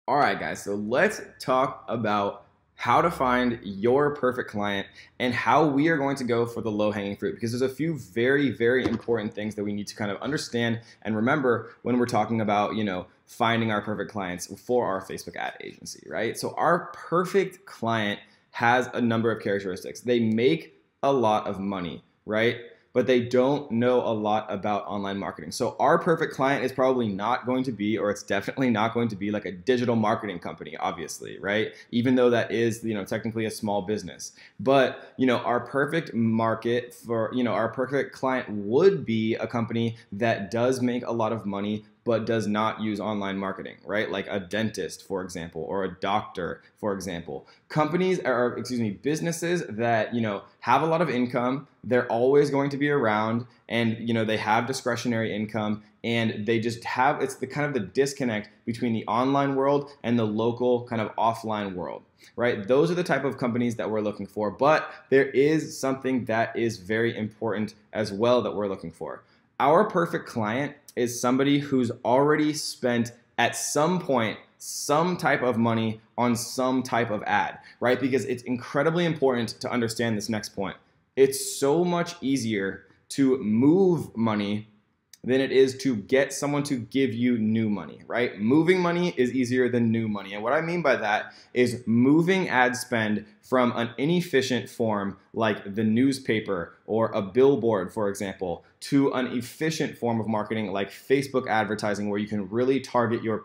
All right, guys, so let's talk about how to find your perfect client and how we are going to go for the low-hanging fruit, because there's a few very, very important things that we need to kind of understand and remember when we're talking about, finding our perfect clients for our Facebook ad agency, right? So our perfect client has a number of characteristics. They make a lot of money, right? But they don't know a lot about online marketing. So our perfect client is probably not going to be, or it's definitely not going to be like a digital marketing company, obviously, right? Even though that is, technically a small business. But, our perfect market for, our perfect client would be a company that does make a lot of money, but does not use online marketing, right? Like a dentist, for example, or a doctor, for example. Businesses that, have a lot of income, they're always going to be around, and, they have discretionary income, and they just have, it's the kind of the disconnect between the online world and the local kind of offline world, right? Those are the type of companies that we're looking for, but there is something that is very important as well that we're looking for. Our perfect client is somebody who's already spent at some point some type of money on some type of ad, right? Because it's incredibly important to understand this next point. It's so much easier to move money than it is to get someone to give you new money, right? Moving money is easier than new money. And what I mean by that is moving ad spend from an inefficient form like the newspaper or a billboard, for example, to an efficient form of marketing like Facebook advertising, where you can really target your,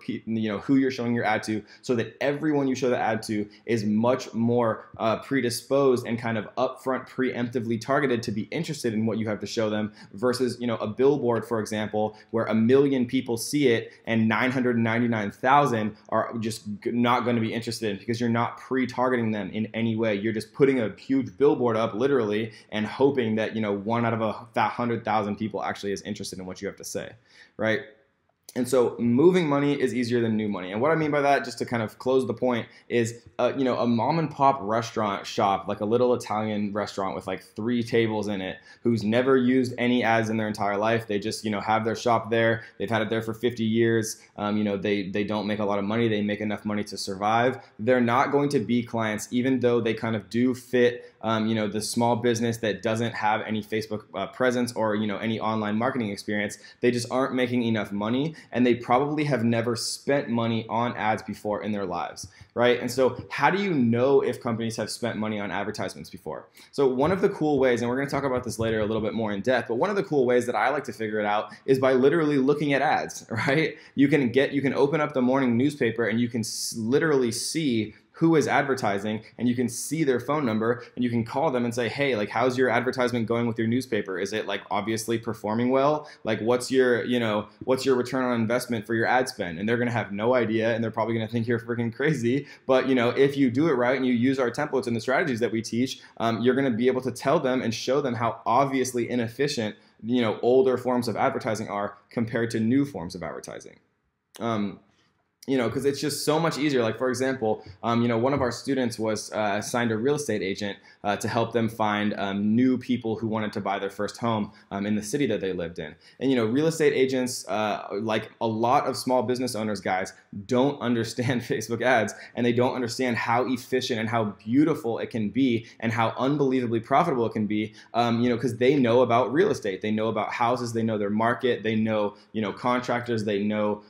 who you're showing your ad to, so that everyone you show the ad to is much more predisposed and kind of upfront preemptively targeted to be interested in what you have to show them, versus, a billboard, for example, where 1 million people see it and 999,000 are just not going to be interested in, because you're not pre-targeting them in any way. You're just putting a huge billboard up, literally, and hoping that, 1 out of 100,000 people actually is interested in what you have to say, right? And so moving money is easier than new money. And what I mean by that, just to kind of close the point, is a mom and pop restaurant shop, like a little Italian restaurant with like 3 tables in it, who's never used any ads in their entire life. They just, have their shop there. They've had it there for 50 years. They don't make a lot of money. They make enough money to survive. They're not going to be clients, even though they kind of do fit, the small business that doesn't have any Facebook presence or, any online marketing experience. They just aren't making enough money, and they probably have never spent money on ads before in their lives, right? And so how do you know if companies have spent money on advertisements before? So one of the cool ways, and we're going to talk about this later a little bit more in depth, but one of the cool ways that I like to figure it out is by literally looking at ads, right? You can open up the morning newspaper and you can literally see who is advertising, and you can see their phone number, and you can call them and say, hey, like, how's your advertisement going with your newspaper? Is it like obviously performing well? Like, what's your return on investment for your ad spend? And they're going to have no idea, and they're probably going to think you're freaking crazy. But, if you do it right and you use our templates and the strategies that we teach, you're going to be able to tell them and show them how obviously inefficient, older forms of advertising are compared to new forms of advertising. Because it's just so much easier. Like, for example, one of our students was assigned a real estate agent to help them find new people who wanted to buy their first home in the city that they lived in. And, real estate agents, like a lot of small business owners, guys, don't understand Facebook ads, and they don't understand how efficient and how beautiful it can be and how unbelievably profitable it can be, because they know about real estate. They know about houses. They know their market. They know, contractors. They know,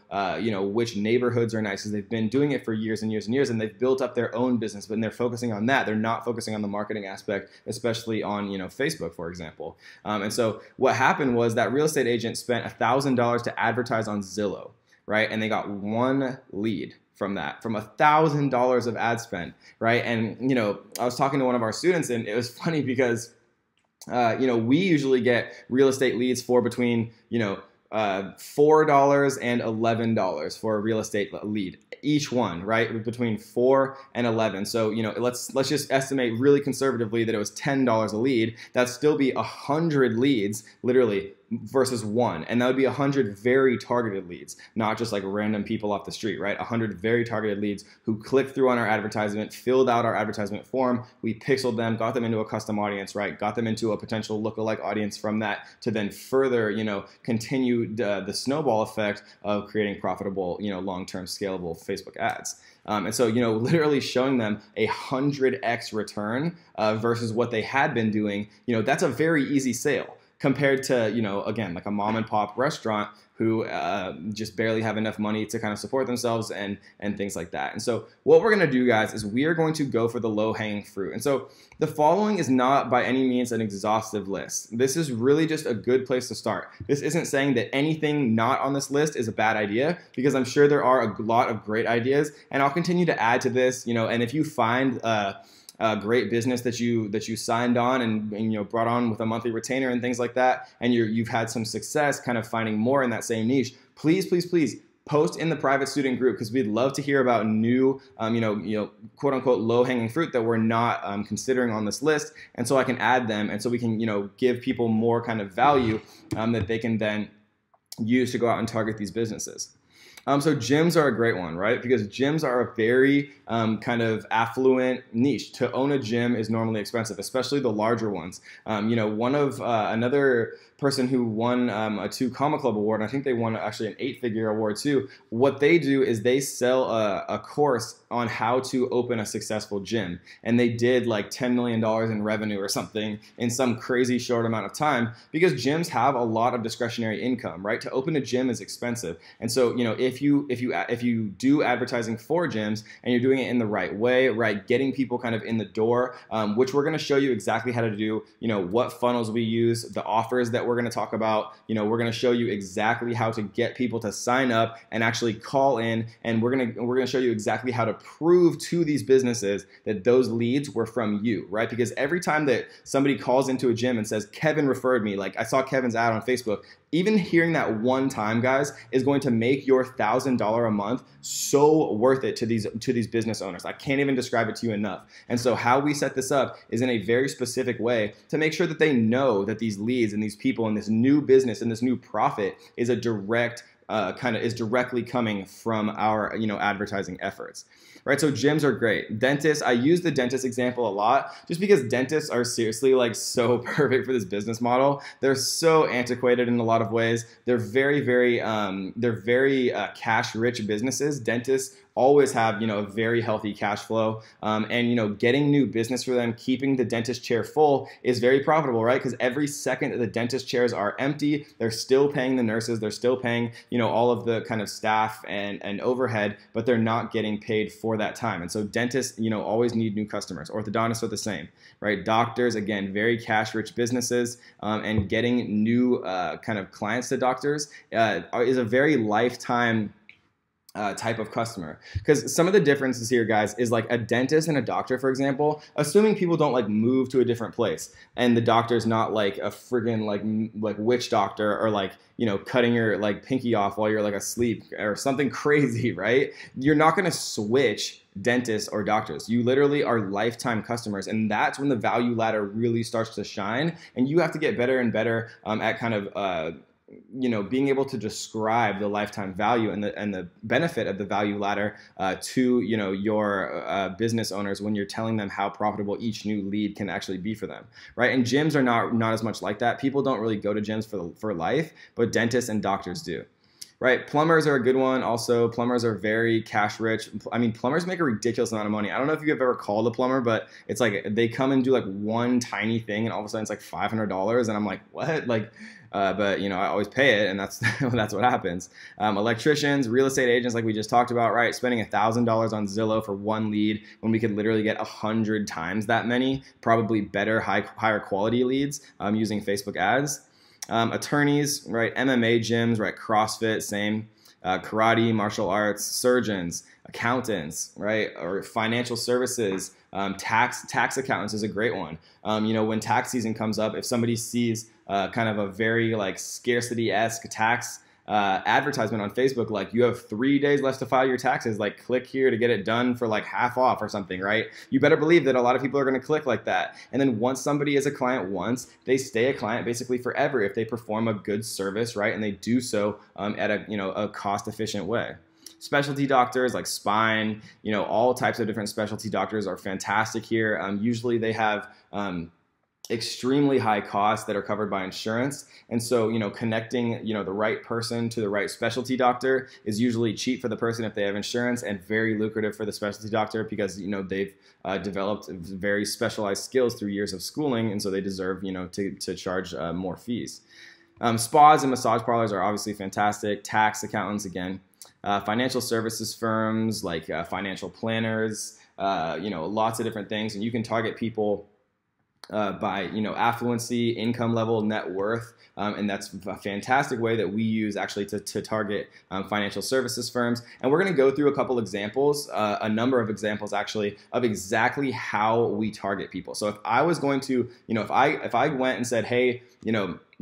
which neighborhoods are nice, because they've been doing it for years and years and years, and they've built up their own business, but they're focusing on that. They're not focusing on the marketing aspect, especially on, Facebook, for example. And so what happened was that real estate agent spent $1,000 to advertise on Zillow, right? And they got 1 lead from that, from $1,000 of ad spend, right? And, I was talking to one of our students, and it was funny because, we usually get real estate leads for between, $4 and $11 for a real estate lead, each one, right? Between 4 and 11. So, let's just estimate really conservatively that it was $10 a lead. That'd still be 100 leads, literally versus 1, and that would be 100 very targeted leads, not just like random people off the street, right? 100 very targeted leads who clicked through on our advertisement, filled out our advertisement form, we pixeled them, got them into a custom audience, right? Got them into a potential lookalike audience from that to then further, continue the snowball effect of creating profitable, long-term scalable Facebook ads. And so, literally showing them 100x return versus what they had been doing, that's a very easy sale compared to, again, like a mom and pop restaurant who just barely have enough money to kind of support themselves and things like that. And so what we're going to do, guys, is we are going to go for the low-hanging fruit. And so the following is not by any means an exhaustive list. This is really just a good place to start. This isn't saying that anything not on this list is a bad idea, because I'm sure there are a lot of great ideas, and I'll continue to add to this, and if you find a great business that you signed on and brought on with a monthly retainer and things like that, and you've had some success kind of finding more in that same niche, please post in the private student group, because we'd love to hear about new quote unquote low hanging fruit that we're not considering on this list, and so I can add them, and so we can give people more kind of value that they can then use to go out and target these businesses. So gyms are a great one, right? Because gyms are a very kind of affluent niche. To own a gym is normally expensive, especially the larger ones. One of another person who won a 2 Comma Club award, and I think they won actually an 8-figure award too. What they do is they sell a course on how to open a successful gym, and they did like $10 million in revenue or something in some crazy short amount of time, because gyms have a lot of discretionary income, right? To open a gym is expensive, and so if you do advertising for gyms and you're doing it in the right way, right, getting people kind of in the door, which we're going to show you exactly how to do, what funnels we use, the offers that we're going to talk about, we're going to show you exactly how to get people to sign up and actually call in, and we're going to show you exactly how to prove to these businesses that those leads were from you, right? Because every time that somebody calls into a gym and says, Kevin referred me, like I saw Kevin's ad on Facebook, even hearing that one time, guys, is going to make your $1,000 a month so worth it to these business owners. I can't even describe it to you enough. And so how we set this up is in a very specific way to make sure that they know that these leads and these people and this new business and this new profit is a direct is directly coming from our advertising efforts. Right, so gyms are great. Dentists, I use the dentist example a lot just because dentists are seriously like so perfect for this business model. They're so antiquated in a lot of ways. They're very cash-rich businesses. Dentists always have a very healthy cash flow, and getting new business for them, keeping the dentist chair full is very profitable, right? Because every second that the dentist chairs are empty, they're still paying the nurses, they're still paying all of the kind of staff and overhead, but they're not getting paid for that time. And so dentists always need new customers. Orthodontists are the same, right? Doctors, again, very cash-rich businesses, and getting new kind of clients to doctors is a very lifetime type of customer. Because some of the differences here, guys, is like a dentist and a doctor, for example, assuming people don't like move to a different place and the doctor's not like a friggin' like witch doctor or like cutting your like pinky off while you're like asleep or something crazy, right? You're not going to switch dentists or doctors. You literally are lifetime customers, and that's when the value ladder really starts to shine, and you have to get better and better at kind of being able to describe the lifetime value and the benefit of the value ladder to your business owners when you're telling them how profitable each new lead can actually be for them, right? And gyms are not as much like that. People don't really go to gyms for life, but dentists and doctors do. Right, plumbers are a good one. Also, plumbers are very cash rich. I mean, plumbers make a ridiculous amount of money. I don't know if you've ever called a plumber, but it's like they come and do like one tiny thing, and all of a sudden it's like $500, and I'm like, what? Like, but I always pay it, and that's that's what happens. Electricians, real estate agents, like we just talked about, right? Spending $1,000 on Zillow for one lead when we could literally get 100 times that many, probably better, higher quality leads using Facebook ads. Attorneys, right? MMA gyms, right? CrossFit, same. Karate, martial arts, surgeons, accountants, right? Or financial services. Tax accountants is a great one. When tax season comes up, if somebody sees kind of a very like scarcity-esque tax advertisement on Facebook like you have 3 days left to file your taxes, like click here to get it done for like half off or something, right? You better believe that a lot of people are going to click like that. And then once somebody is a client once, they stay a client basically forever if they perform a good service, right? And they do so at a cost efficient way. Specialty doctors like spine, all types of different specialty doctors are fantastic here. Usually they have extremely high costs that are covered by insurance. And so, connecting, the right person to the right specialty doctor is usually cheap for the person if they have insurance and very lucrative for the specialty doctor because, they've developed very specialized skills through years of schooling. And so they deserve, to charge more fees. Spas and massage parlors are obviously fantastic. Tax accountants, again. Financial services firms like financial planners, lots of different things. And you can target people by affluency, income level, net worth, and that's a fantastic way that we use actually to target financial services firms. And we're going to go through a couple examples, a number of examples actually, of exactly how we target people. So if I was going to, if I went and said, hey,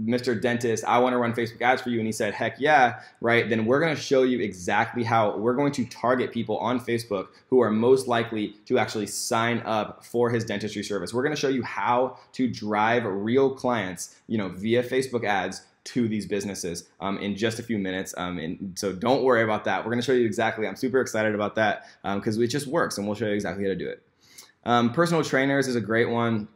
Mr. Dentist, I want to run Facebook ads for you, and he said, heck yeah, right, then we're going to show you exactly how we're going to target people on Facebook who are most likely to actually sign up for his dentistry service. We're going to show you how to drive real clients, via Facebook ads to these businesses in just a few minutes. And so don't worry about that. We're going to show you exactly. I'm super excited about that because it just works, and we'll show you exactly how to do it. Personal trainers is a great one.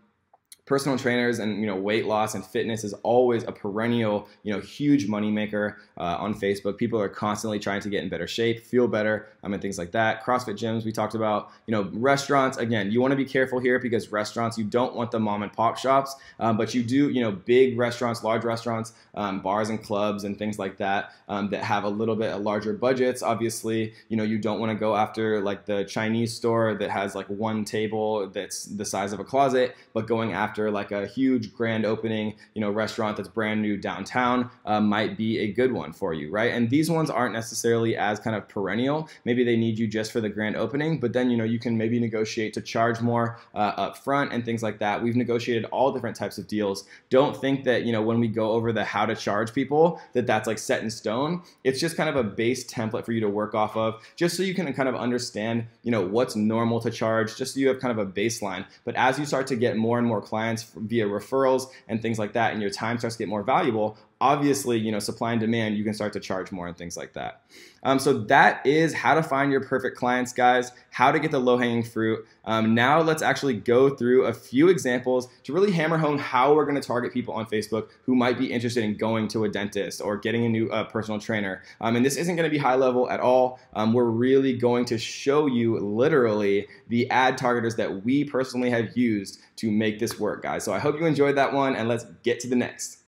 Personal trainers and weight loss and fitness is always a perennial huge moneymaker on Facebook. People are constantly trying to get in better shape, feel better, and things like that. CrossFit gyms we talked about. Restaurants, again, you want to be careful here because restaurants, you don't want the mom and pop shops, but you do big restaurants, large restaurants, bars and clubs and things like that that have a little bit larger budgets. Obviously, you don't want to go after like the Chinese store that has like one table that's the size of a closet, but going after like a huge grand opening, restaurant that's brand new downtown might be a good one for you, right? And these ones aren't necessarily as kind of perennial. Maybe they need you just for the grand opening, but then, you can maybe negotiate to charge more up front and things like that. We've negotiated all different types of deals. Don't think that, when we go over the how to charge people, that's like set in stone. It's just kind of a base template for you to work off of, just so you can kind of understand, what's normal to charge, just so you have kind of a baseline. But as you start to get more and more clients via referrals and things like that, and your time starts to get more valuable, obviously, supply and demand, you can start to charge more and things like that. So that is how to find your perfect clients, guys, how to get the low-hanging fruit. Now let's actually go through a few examples to really hammer home how we're going to target people on Facebook who might be interested in going to a dentist or getting a new personal trainer. And this isn't going to be high level at all. We're really going to show you literally the ad targeters that we personally have used to make this work, guys. So I hope you enjoyed that one, and let's get to the next.